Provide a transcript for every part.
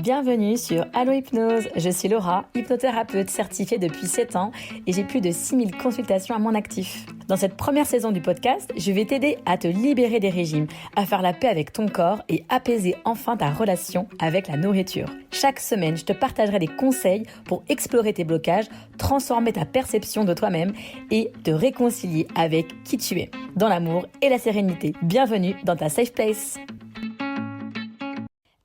Bienvenue sur Allo Hypnose, je suis Laura, hypnothérapeute certifiée depuis 7 ans et j'ai plus de 6000 consultations à mon actif. Dans cette première saison du podcast, je vais t'aider à te libérer des régimes, à faire la paix avec ton corps et apaiser enfin ta relation avec la nourriture. Chaque semaine, je te partagerai des conseils pour explorer tes blocages, transformer ta perception de toi-même et te réconcilier avec qui tu es, dans l'amour et la sérénité. Bienvenue dans ta safe place.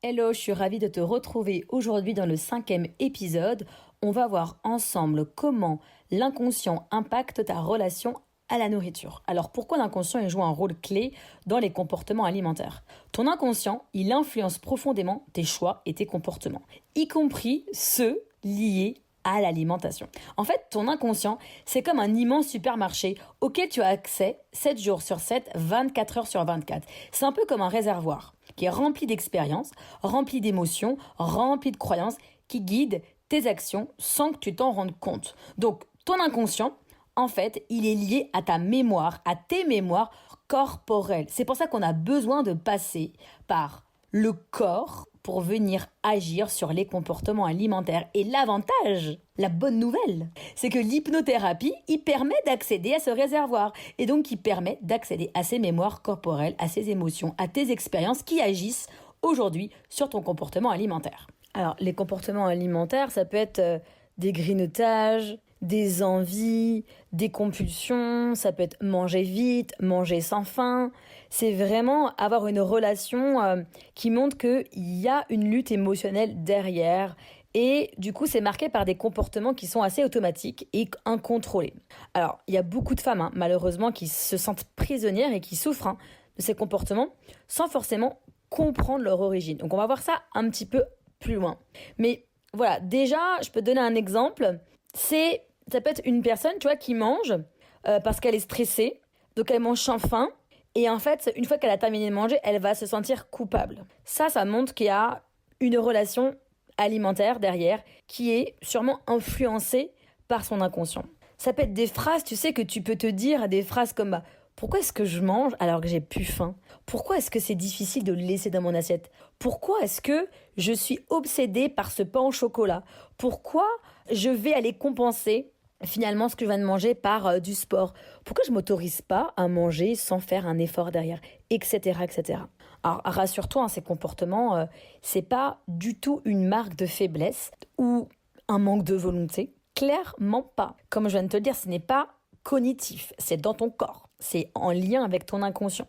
Hello, je suis ravie de te retrouver aujourd'hui dans le 5e épisode. On va voir ensemble comment l'inconscient impacte ta relation à la nourriture. Alors pourquoi l'inconscient joue un rôle clé dans les comportements alimentaires ? Ton inconscient, il influence profondément tes choix et tes comportements, y compris ceux liés à l'alimentation. En fait, ton inconscient, c'est comme un immense supermarché auquel tu as accès 7 jours sur 7, 24 heures sur 24. C'est un peu comme un réservoir qui est rempli d'expériences, rempli d'émotions, rempli de croyances qui guident tes actions sans que tu t'en rendes compte. Donc, ton inconscient, en fait, il est lié à ta mémoire, à tes mémoires corporelles. C'est pour ça qu'on a besoin de passer par le corps pour venir agir sur les comportements alimentaires. Et l'avantage, la bonne nouvelle, c'est que l'hypnothérapie, il permet d'accéder à ce réservoir et donc il permet d'accéder à ces mémoires corporelles, à ces émotions, à tes expériences qui agissent aujourd'hui sur ton comportement alimentaire. Alors, les comportements alimentaires, ça peut être des grignotages, des envies, des compulsions, ça peut être manger vite, manger sans faim. C'est vraiment avoir une relation qui montre qu'il y a une lutte émotionnelle derrière. Et du coup, c'est marqué par des comportements qui sont assez automatiques et incontrôlés. Alors, il y a beaucoup de femmes, malheureusement, qui se sentent prisonnières et qui souffrent de ces comportements sans forcément comprendre leur origine. Donc, on va voir ça un petit peu plus loin. Mais voilà, déjà, je peux te donner un exemple. Ça peut être une personne, tu vois, qui mange parce qu'elle est stressée. Donc, elle mange sans faim. Et en fait, une fois qu'elle a terminé de manger, elle va se sentir coupable. Ça montre qu'il y a une relation alimentaire derrière qui est sûrement influencée par son inconscient. Ça peut être des phrases, tu sais, que tu peux te dire, des phrases comme pourquoi est-ce que je mange alors que j'ai plus faim ? Pourquoi est-ce que c'est difficile de le laisser dans mon assiette ? Pourquoi est-ce que je suis obsédée par ce pain au chocolat ? Pourquoi je vais aller compenser finalement ce que je viens de manger par du sport? Pourquoi je ne m'autorise pas à manger sans faire un effort derrière, etc., etc. Alors rassure-toi, ces comportements, c'est pas du tout une marque de faiblesse ou un manque de volonté. Clairement pas. Comme je viens de te le dire, ce n'est pas cognitif, c'est dans ton corps. C'est en lien avec ton inconscient.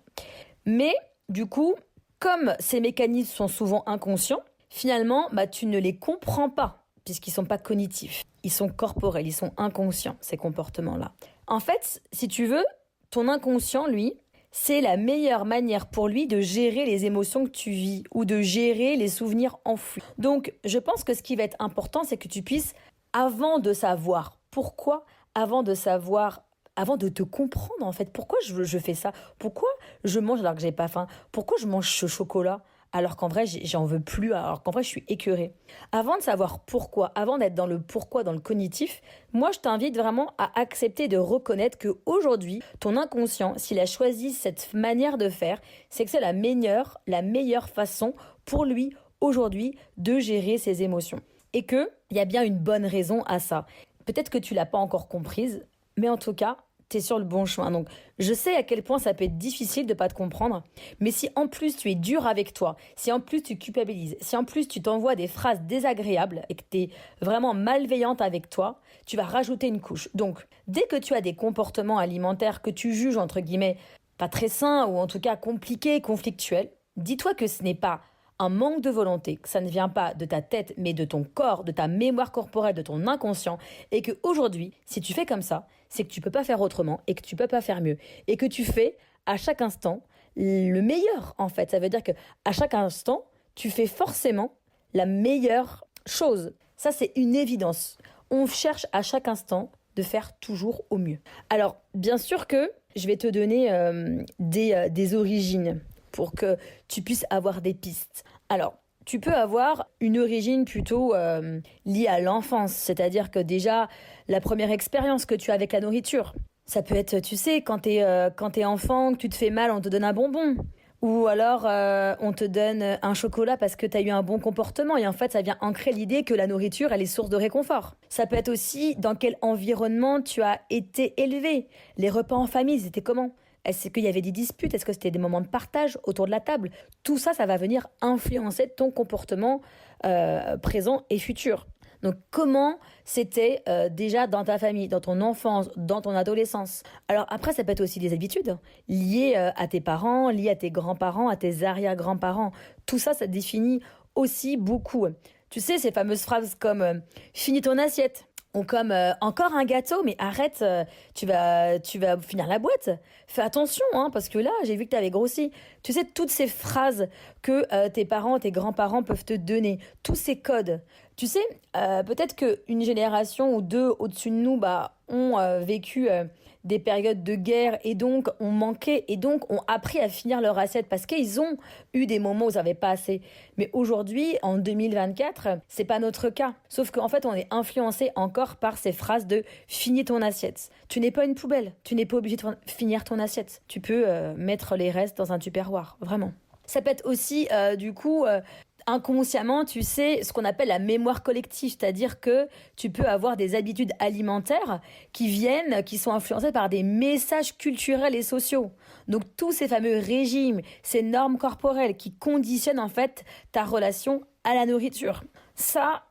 Mais du coup, comme ces mécanismes sont souvent inconscients, finalement, tu ne les comprends pas puisqu'ils ne sont pas cognitifs. Ils sont corporels, ils sont inconscients, ces comportements-là. En fait, si tu veux, ton inconscient, lui, c'est la meilleure manière pour lui de gérer les émotions que tu vis ou de gérer les souvenirs enfouis. Donc, je pense que ce qui va être important, c'est que tu puisses, avant de savoir pourquoi, avant de te comprendre en fait, pourquoi je fais ça, pourquoi je mange alors que j'ai pas faim, pourquoi je mange ce chocolat alors qu'en vrai j'en veux plus, alors qu'en vrai je suis écœurée. Avant de savoir pourquoi, avant d'être dans le pourquoi, dans le cognitif, moi je t'invite vraiment à accepter de reconnaître qu'aujourd'hui, ton inconscient, s'il a choisi cette manière de faire, c'est que c'est la meilleure façon pour lui aujourd'hui de gérer ses émotions. Et qu'il y a bien une bonne raison à ça. Peut-être que tu l'as pas encore comprise, mais en tout cas, tu es sur le bon chemin. Donc, je sais à quel point ça peut être difficile de ne pas te comprendre, mais si en plus tu es dur avec toi, si en plus tu culpabilises, si en plus tu t'envoies des phrases désagréables et que tu es vraiment malveillante avec toi, tu vas rajouter une couche. Donc, dès que tu as des comportements alimentaires que tu juges, entre guillemets, pas très sains ou en tout cas compliqués, conflictuels, dis-toi que ce n'est pas un manque de volonté, que ça ne vient pas de ta tête, mais de ton corps, de ta mémoire corporelle, de ton inconscient, et qu'aujourd'hui, si tu fais comme ça, c'est que tu peux pas faire autrement et que tu peux pas faire mieux. Et que tu fais à chaque instant le meilleur, en fait. Ça veut dire que à chaque instant, tu fais forcément la meilleure chose. Ça, c'est une évidence. On cherche à chaque instant de faire toujours au mieux. Alors, bien sûr que je vais te donner des origines pour que tu puisses avoir des pistes. Alors, tu peux avoir une origine plutôt liée à l'enfance, c'est-à-dire que déjà, la première expérience que tu as avec la nourriture, ça peut être, tu sais, quand t'es enfant, que tu te fais mal, on te donne un bonbon. Ou alors, on te donne un chocolat parce que tu as eu un bon comportement et en fait, ça vient ancrer l'idée que la nourriture, elle est source de réconfort. Ça peut être aussi dans quel environnement tu as été élevé. Les repas en famille, c'était comment? Est-ce qu'il y avait des disputes? Est-ce que c'était des moments de partage autour de la table? Tout ça, ça va venir influencer ton comportement présent et futur. Donc comment c'était déjà dans ta famille, dans ton enfance, dans ton adolescence. Alors après, ça peut être aussi des habitudes liées à tes parents, liées à tes grands-parents, à tes arrière-grands-parents. Tout ça, ça définit aussi beaucoup. Tu sais, ces fameuses phrases comme finis ton assiette. Ou comme encore un gâteau, mais arrête, tu vas finir la boîte. Fais attention, hein, parce que là, j'ai vu que tu avais grossi. Tu sais, toutes ces phrases que tes parents, tes grands-parents peuvent te donner, tous ces codes. Tu sais, peut-être qu'une génération ou deux au-dessus de nous ont vécu des périodes de guerre et donc ont manqué et donc ont appris à finir leur assiette parce qu'ils ont eu des moments où ça n'avait pas assez. Mais aujourd'hui, en 2024, c'est pas notre cas. Sauf qu'en fait, on est influencé encore par ces phrases de finis ton assiette. Tu n'es pas une poubelle, tu n'es pas obligé de finir ton assiette. Tu peux mettre les restes dans un tupperware, vraiment. Ça peut être aussi, inconsciemment, tu sais, ce qu'on appelle la mémoire collective, c'est-à-dire que tu peux avoir des habitudes alimentaires qui sont influencées par des messages culturels et sociaux. Donc tous ces fameux régimes, ces normes corporelles qui conditionnent en fait ta relation à la nourriture. Ça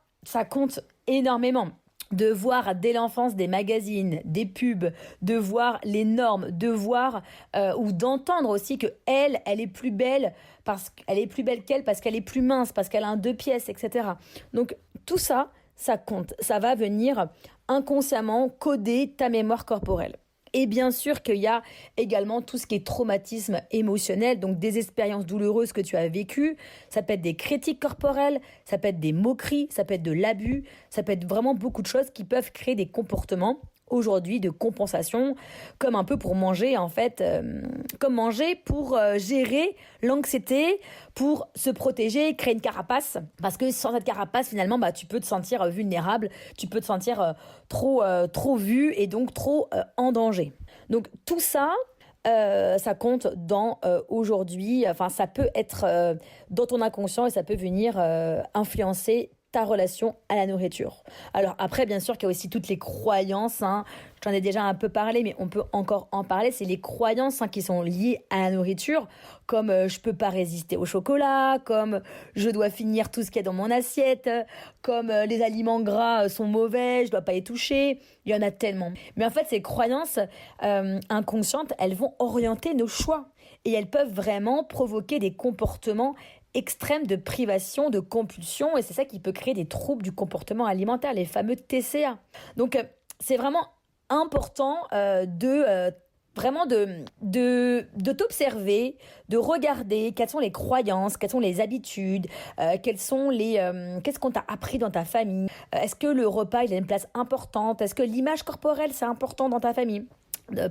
compte énormément. De voir dès l'enfance des magazines, des pubs, de voir les normes, de voir ou d'entendre aussi que elle est plus belle parce qu'elle est plus belle qu'elle, parce qu'elle est plus mince, parce qu'elle a un 2 pièces, etc. Donc tout ça, ça compte. Ça va venir inconsciemment coder ta mémoire corporelle. Et bien sûr qu'il y a également tout ce qui est traumatisme émotionnel, donc des expériences douloureuses que tu as vécues. Ça peut être des critiques corporelles, ça peut être des moqueries, ça peut être de l'abus, ça peut être vraiment beaucoup de choses qui peuvent créer des comportements aujourd'hui de compensation, comme un peu pour manger en fait, comme manger pour gérer l'anxiété, pour se protéger, créer une carapace, parce que sans cette carapace finalement tu peux te sentir vulnérable, tu peux te sentir trop vu et donc trop en danger. Donc tout ça, ça compte dans aujourd'hui, enfin ça peut être dans ton inconscient et ça peut venir influencer ta relation à la nourriture. Alors après, bien sûr qu'il y a aussi toutes les croyances, hein. J'en ai déjà un peu parlé, mais on peut encore en parler. C'est les croyances qui sont liées à la nourriture, comme je peux pas résister au chocolat, comme je dois finir tout ce qu'il y a dans mon assiette, comme les aliments gras sont mauvais, je dois pas les toucher. Il y en a tellement. Mais en fait, ces croyances inconscientes, elles vont orienter nos choix. Et elles peuvent vraiment provoquer des comportements extrême de privation, de compulsion, et c'est ça qui peut créer des troubles du comportement alimentaire, les fameux TCA. Donc, c'est vraiment important vraiment de t'observer, de regarder quelles sont les croyances, quelles sont les habitudes, qu'est-ce qu'on t'a appris dans ta famille. Est-ce que le repas il a une place importante? Est-ce que l'image corporelle c'est important dans ta famille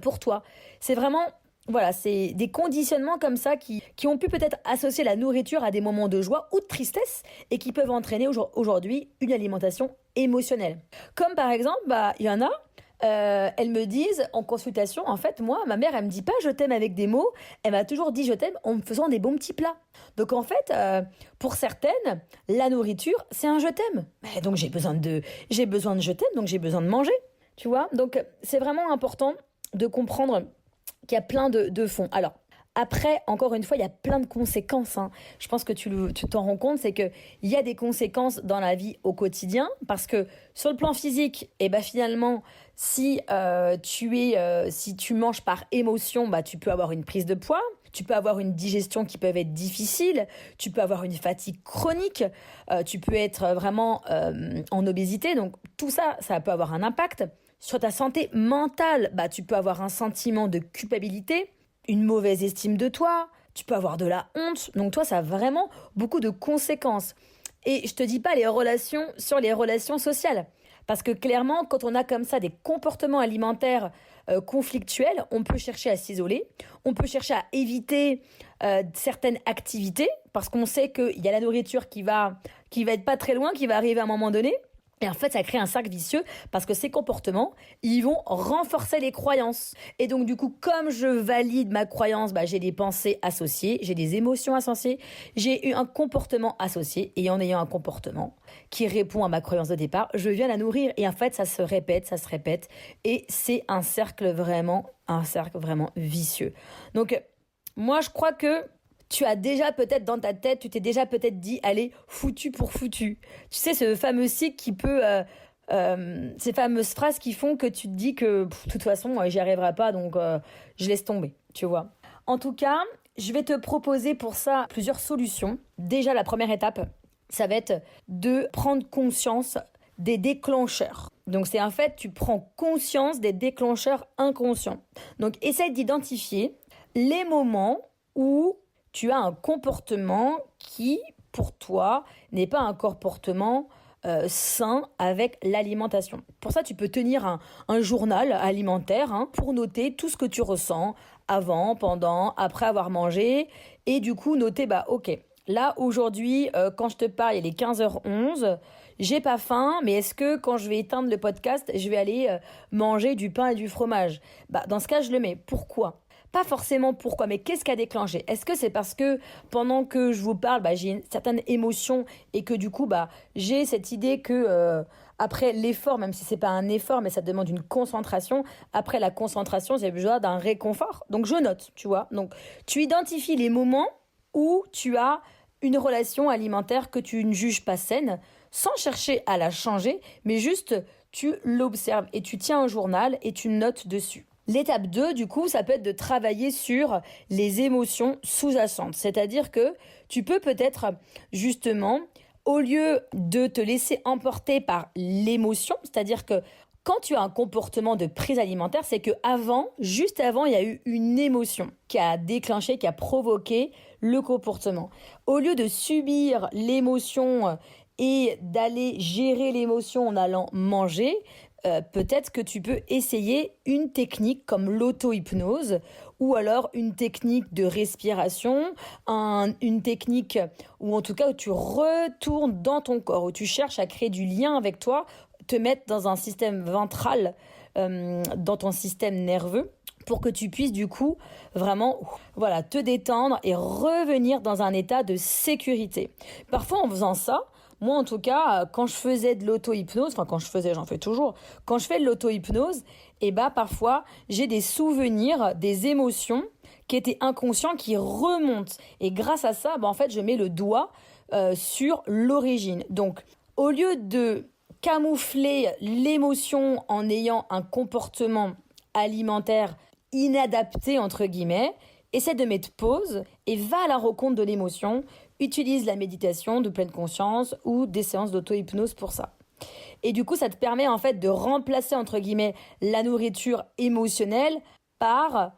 pour toi? C'est vraiment voilà, c'est des conditionnements comme ça qui ont pu peut-être associer la nourriture à des moments de joie ou de tristesse et qui peuvent entraîner aujourd'hui une alimentation émotionnelle. Comme par exemple, il y en a, elles me disent en consultation, en fait, moi, ma mère, elle me dit pas je t'aime avec des mots, elle m'a toujours dit je t'aime en me faisant des bons petits plats. Donc en fait, pour certaines, la nourriture, c'est un je t'aime. Donc j'ai besoin de je t'aime, donc j'ai besoin de manger, tu vois. Donc c'est vraiment important de comprendre qu'il y a plein de fonds. Alors, après, encore une fois, il y a plein de conséquences, hein. Je pense que tu t'en rends compte, c'est qu'il y a des conséquences dans la vie au quotidien, parce que sur le plan physique, finalement, si tu manges par émotion, tu peux avoir une prise de poids, tu peux avoir une digestion qui peut être difficile, tu peux avoir une fatigue chronique, tu peux être vraiment en obésité, donc tout ça, ça peut avoir un impact. Sur ta santé mentale, tu peux avoir un sentiment de culpabilité, une mauvaise estime de toi, tu peux avoir de la honte. Donc toi, ça a vraiment beaucoup de conséquences. Et je te dis pas les relations sociales. Parce que clairement, quand on a comme ça des comportements alimentaires conflictuels, on peut chercher à s'isoler, on peut chercher à éviter certaines activités, parce qu'on sait qu'il y a la nourriture qui va être pas très loin, qui va arriver à un moment donné. Et en fait, ça crée un cercle vicieux parce que ces comportements, ils vont renforcer les croyances. Et donc, du coup, comme je valide ma croyance, j'ai des pensées associées, j'ai des émotions associées, j'ai eu un comportement associé. Et en ayant un comportement qui répond à ma croyance de départ, je viens la nourrir. Et en fait, ça se répète. Et c'est un cercle vraiment vicieux. Donc, moi, je crois que tu as déjà peut-être dans ta tête, tu t'es déjà peut-être dit, allez, foutu pour foutu. Tu sais, ce fameux cycle qui peut, ces fameuses phrases qui font que tu te dis que, de toute façon, j'y arriverai pas, donc je laisse tomber, tu vois. En tout cas, je vais te proposer pour ça plusieurs solutions. Déjà, la première étape, ça va être de prendre conscience des déclencheurs. Donc, c'est en fait, tu prends conscience des déclencheurs inconscients. Donc, essaye d'identifier les moments où tu as un comportement qui, pour toi, n'est pas un comportement sain avec l'alimentation. Pour ça, tu peux tenir un journal alimentaire pour noter tout ce que tu ressens avant, pendant, après avoir mangé. Et du coup, noter, ok, là, aujourd'hui, quand je te parle, il est 15h11, j'ai pas faim, mais est-ce que quand je vais éteindre le podcast, je vais aller manger du pain et du fromage ? Dans ce cas, je le mets. Pourquoi ? Pas forcément pourquoi, mais qu'est-ce qui a déclenché ? Est-ce que c'est parce que pendant que je vous parle, j'ai une certaine émotion et que du coup, j'ai cette idée que après l'effort, même si c'est pas un effort, mais ça demande une concentration, après la concentration, j'ai besoin d'un réconfort. Donc je note, tu vois. Donc tu identifies les moments où tu as une relation alimentaire que tu ne juges pas saine, sans chercher à la changer, mais juste tu l'observes et tu tiens un journal et tu notes dessus. L'étape 2, du coup, ça peut être de travailler sur les émotions sous-jacentes. C'est-à-dire que tu peux peut-être, justement, au lieu de te laisser emporter par l'émotion, c'est-à-dire que quand tu as un comportement de prise alimentaire, c'est que juste avant, il y a eu une émotion qui a déclenché, qui a provoqué le comportement. Au lieu de subir l'émotion et d'aller gérer l'émotion en allant manger, peut-être que tu peux essayer une technique comme l'auto-hypnose ou alors une technique de respiration, une technique où en tout cas où tu retournes dans ton corps, où tu cherches à créer du lien avec toi, te mettre dans un système ventral, dans ton système nerveux, pour que tu puisses du coup vraiment te détendre et revenir dans un état de sécurité. Parfois en faisant ça, moi, en tout cas, quand je faisais de l'auto-hypnose, j'en fais toujours, quand je fais de l'auto-hypnose, parfois, j'ai des souvenirs, des émotions qui étaient inconscients, qui remontent. Et grâce à ça, en fait, je mets le doigt sur l'origine. Donc, au lieu de camoufler l'émotion en ayant un comportement alimentaire inadapté, entre guillemets, essaie de mettre pause et va à la rencontre de l'émotion. Utilise la méditation de pleine conscience ou des séances d'auto-hypnose pour ça. Et du coup, ça te permet en fait de remplacer, entre guillemets, la nourriture émotionnelle par,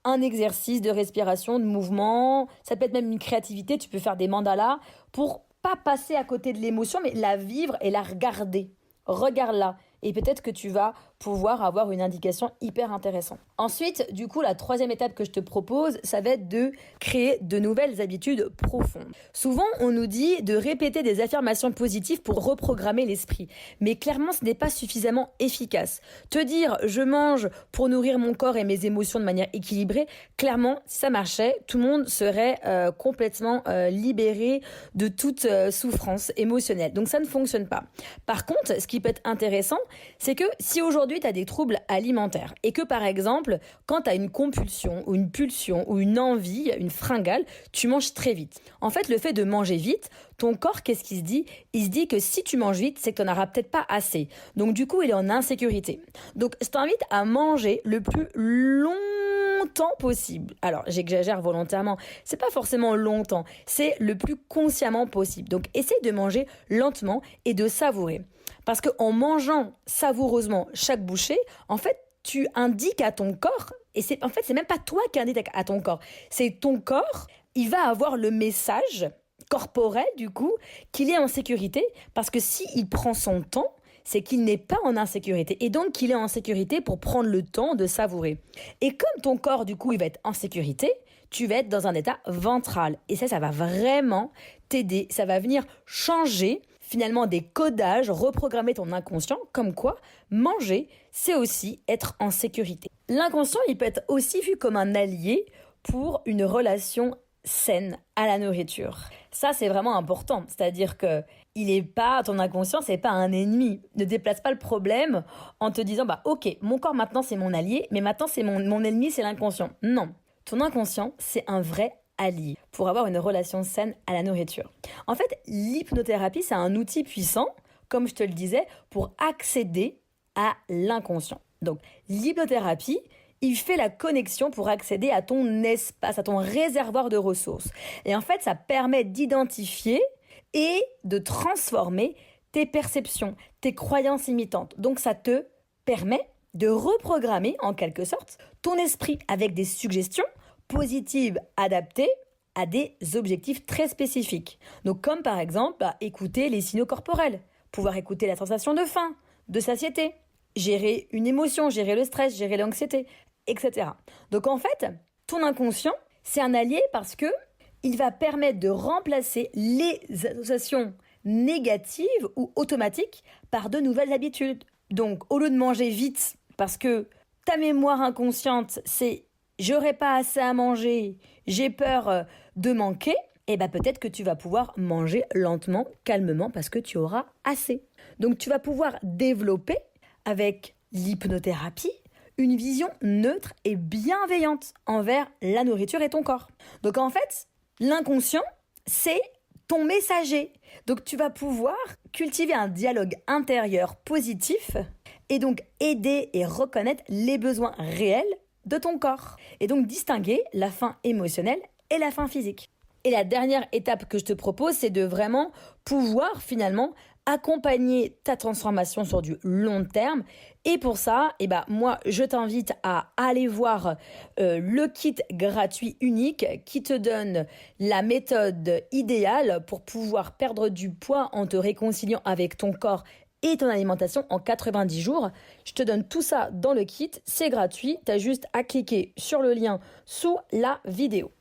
un exercice de respiration, de mouvement. Ça peut être même une créativité, tu peux faire des mandalas pour pas passer à côté de l'émotion, mais la vivre et la regarder. Regarde-la. Et peut-être que tu vas pouvoir avoir une indication hyper intéressante. Ensuite, du coup, la troisième étape que je te propose, ça va être de créer de nouvelles habitudes profondes. Souvent, on nous dit de répéter des affirmations positives pour reprogrammer l'esprit. Mais clairement, ce n'est pas suffisamment efficace. Te dire « je mange pour nourrir mon corps et mes émotions de manière équilibrée », clairement, si ça marchait, tout le monde serait complètement libéré de toute souffrance émotionnelle. Donc ça ne fonctionne pas. Par contre, ce qui peut être intéressant, c'est que si aujourd'hui tu as des troubles alimentaires et que par exemple, quand tu as une compulsion ou une pulsion ou une envie, une fringale, tu manges très vite. En fait, le fait de manger vite, ton corps, qu'est-ce qu'il se dit ? Il se dit que si tu manges vite, c'est que tu n'en auras peut-être pas assez. Donc du coup, il est en insécurité. Donc je t'invite à manger le plus longtemps possible. Alors, j'exagère volontairement. C'est pas forcément longtemps, c'est le plus consciemment possible. Donc essaye de manger lentement et de savourer. Parce qu'en mangeant savoureusement chaque bouchée, en fait, tu indiques à ton corps, et c'est même pas toi qui indique à ton corps, c'est ton corps, il va avoir le message corporel du coup, qu'il est en sécurité, parce que s'il prend son temps, c'est qu'il n'est pas en insécurité, et donc qu'il est en sécurité pour prendre le temps de savourer. Et comme ton corps, du coup, il va être en sécurité, tu vas être dans un état ventral, et ça va vraiment t'aider, ça va venir changer finalement des codages, reprogrammer ton inconscient, comme quoi manger, c'est aussi être en sécurité. L'inconscient, il peut être aussi vu comme un allié pour une relation saine à la nourriture. Ça, c'est vraiment important. C'est-à-dire que ton inconscient, c'est pas un ennemi. Ne déplace pas le problème en te disant, ok, mon corps maintenant c'est mon allié, mais maintenant c'est mon ennemi, c'est l'inconscient. Non. Ton inconscient, c'est un vrai allié pour avoir une relation saine à la nourriture. En fait, l'hypnothérapie, c'est un outil puissant, comme je te le disais, pour accéder à l'inconscient. Donc, l'hypnothérapie, il fait la connexion pour accéder à ton espace, à ton réservoir de ressources. Et en fait, ça permet d'identifier et de transformer tes perceptions, tes croyances limitantes. Donc, ça te permet de reprogrammer, en quelque sorte, ton esprit avec des suggestions positives adaptées à des objectifs très spécifiques. Donc, comme par exemple, écouter les signaux corporels, pouvoir écouter la sensation de faim, de satiété, gérer une émotion, gérer le stress, gérer l'anxiété, etc. Donc en fait, ton inconscient, c'est un allié parce que il va permettre de remplacer les associations négatives ou automatiques par de nouvelles habitudes. Donc au lieu de manger vite parce que ta mémoire inconsciente, c'est j'aurai pas assez à manger, j'ai peur de manquer, peut-être que tu vas pouvoir manger lentement, calmement parce que tu auras assez. Donc tu vas pouvoir développer avec l'hypnothérapie une vision neutre et bienveillante envers la nourriture et ton corps. Donc en fait, l'inconscient, c'est ton messager. Donc tu vas pouvoir cultiver un dialogue intérieur positif et donc aider et reconnaître les besoins réels de ton corps. Et donc distinguer la faim émotionnelle et la faim physique. Et la dernière étape que je te propose, c'est de vraiment pouvoir finalement accompagner ta transformation sur du long terme. Et pour ça, moi, je t'invite à aller voir le kit gratuit unique qui te donne la méthode idéale pour pouvoir perdre du poids en te réconciliant avec ton corps et ton alimentation en 90 jours. Je te donne tout ça dans le kit, c'est gratuit. Tu as juste à cliquer sur le lien sous la vidéo.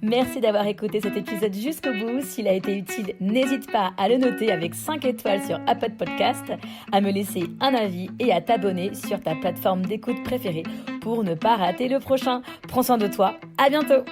Merci d'avoir écouté cet épisode jusqu'au bout. S'il a été utile, n'hésite pas à le noter avec 5 étoiles sur Apple Podcast, à me laisser un avis et à t'abonner sur ta plateforme d'écoute préférée pour ne pas rater le prochain. Prends soin de toi, à bientôt!